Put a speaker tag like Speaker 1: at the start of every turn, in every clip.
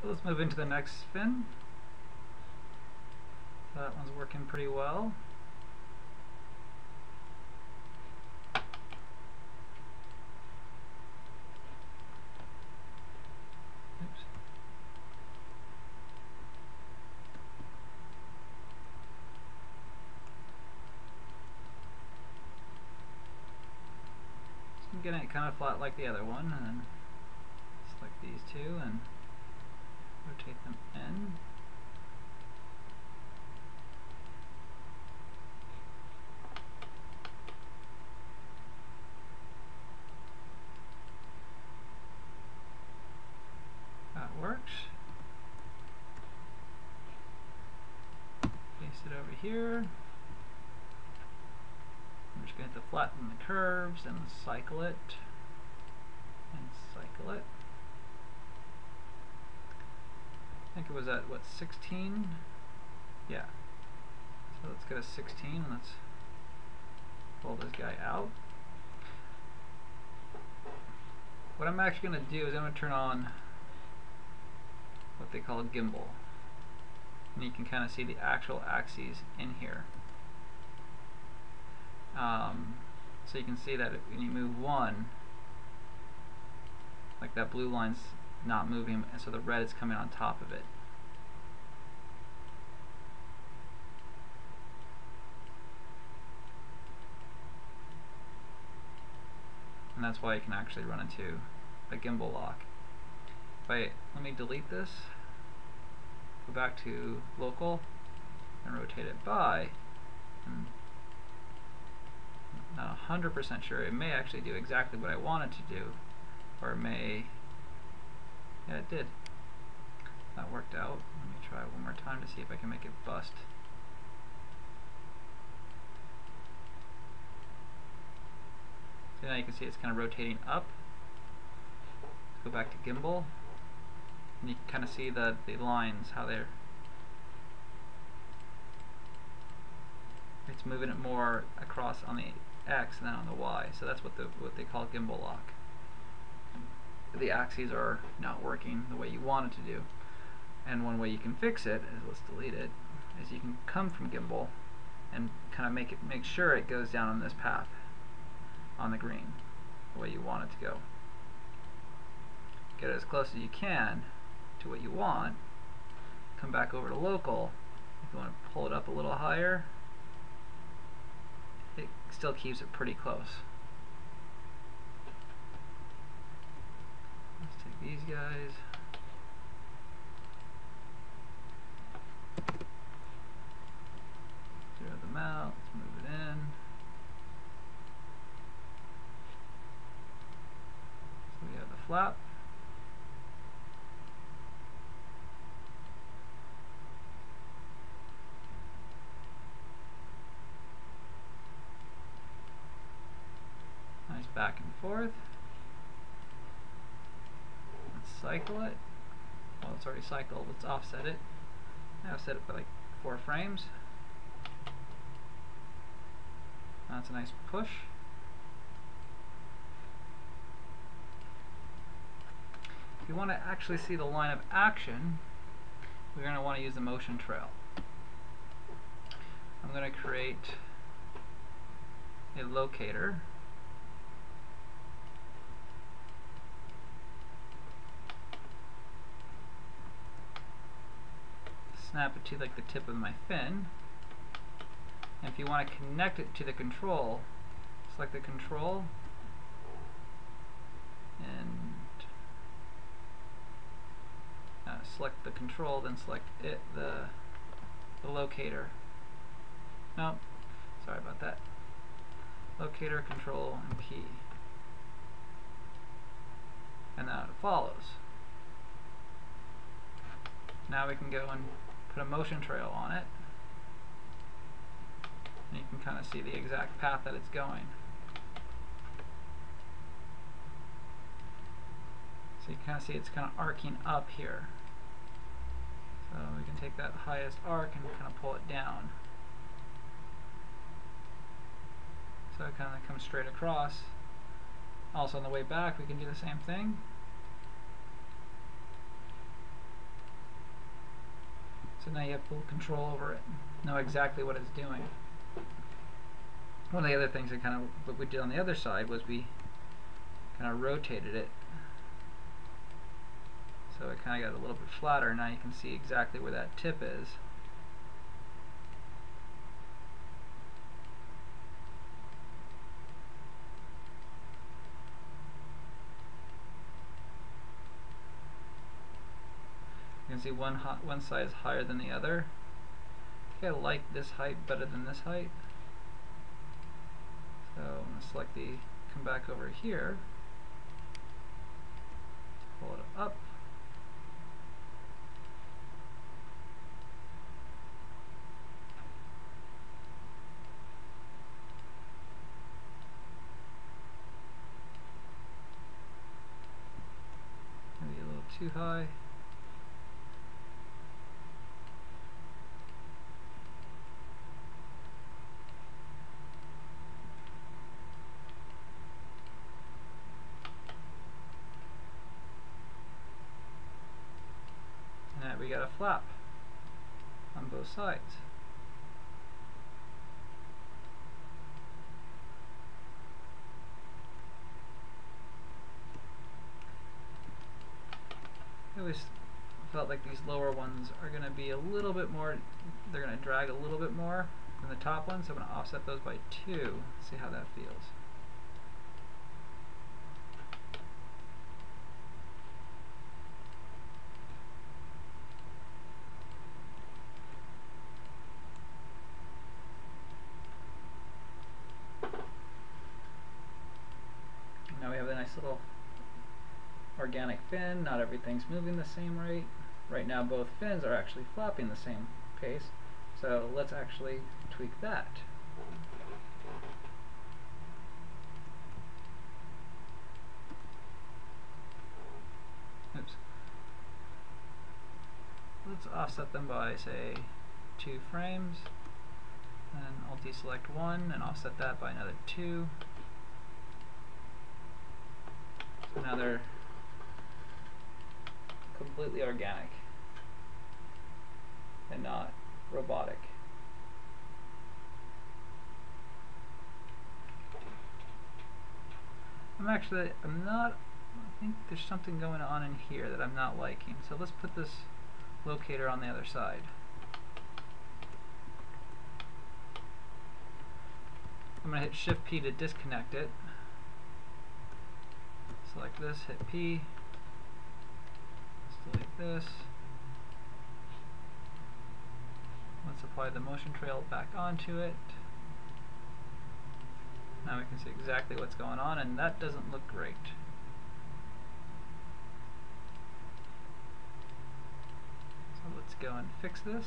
Speaker 1: So let's move into the next spin. That one's working pretty well. Oops. So I'm getting it kind of flat like the other one, and then select these two and rotate them in. That works. Paste it over here. I'm just going to flatten the curves and cycle it. And cycle it. I think it was at, what, 16? Yeah. So let's go to 16 and let's pull this guy out. What I'm actually going to do is I'm going to turn on what they call a gimbal. And you can kind of see the actual axes in here. So you can see that when you move one, like that blue line's not moving, and so the red is coming on top of it. And that's why you can actually run into a gimbal lock. Let me delete this, go back to local, and rotate it by. And not 100% sure. It may actually do exactly what I wanted to do, or it may. Yeah, it did. That worked out. Let me try one more time to see if I can make it bust. So now you can see it's kind of rotating up. Let's go back to gimbal, and you can kind of see the lines, how they're. It's moving it more across on the X than on the Y, so that's what they call gimbal lock. The axes are not working the way you want it to do, and one way you can fix it is, let's delete it, is you can come from gimbal and kind of make sure it goes down on this path on the green the way you want it to go. Get it as close as you can to what you want. Come back over to local. If you want to pull it up a little higher, it still keeps it pretty close. Let's take these guys. Zero them out. Let's move it in. So we have the flap. Nice back and forth. Let's cycle it. Well, it's already cycled. Let's offset it. I've set it by like 4 frames. That's a nice push. If you want to actually see the line of action, we're going to want to use the motion trail. I'm going to create a locator. Snap it to like the tip of my fin, and if you want to connect it to the control, select the control and select the control, then select it, the locator. No, sorry about that. Locator, control, and P, and now it follows. Now we can go and put a motion trail on it, and you can kind of see the exact path that it's going. So you kind of see it's kind of arcing up here. So we can take that highest arc and kind of pull it down. So it kind of comes straight across. Also on the way back we can do the same thing. now you have full control over it, know exactly what it's doing. One of the other things that what we did on the other side was we kind of rotated it so it kind of got a little bit flatter. Now you can see exactly where that tip is. You can see one side is higher than the other. I think I like this height better than this height. So I'm going to select come back over here, pull it up. Maybe a little too high. And we got a flap on both sides. I always felt like these lower ones are going to be a little bit more, they're going to drag a little bit more than the top ones, so I'm going to offset those by 2, see how that feels. Now we have a nice little organic fin. Not everything's moving the same rate. Right now both fins are actually flapping the same pace, so let's actually tweak that. Oops. Let's offset them by, say, 2 frames, and I'll deselect 1 and offset that by another 2. So now they're completely organic and not robotic. I think there's something going on in here that I'm not liking. So let's put this locator on the other side. I'm going to hit Shift P to disconnect it. Select this, hit P, delete this. Let's apply the motion trail back onto it. Now we can see exactly what's going on, and that doesn't look great. So let's go and fix this.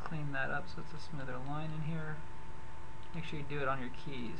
Speaker 1: Clean that up so it's a smoother line in here. Make sure you do it on your keys.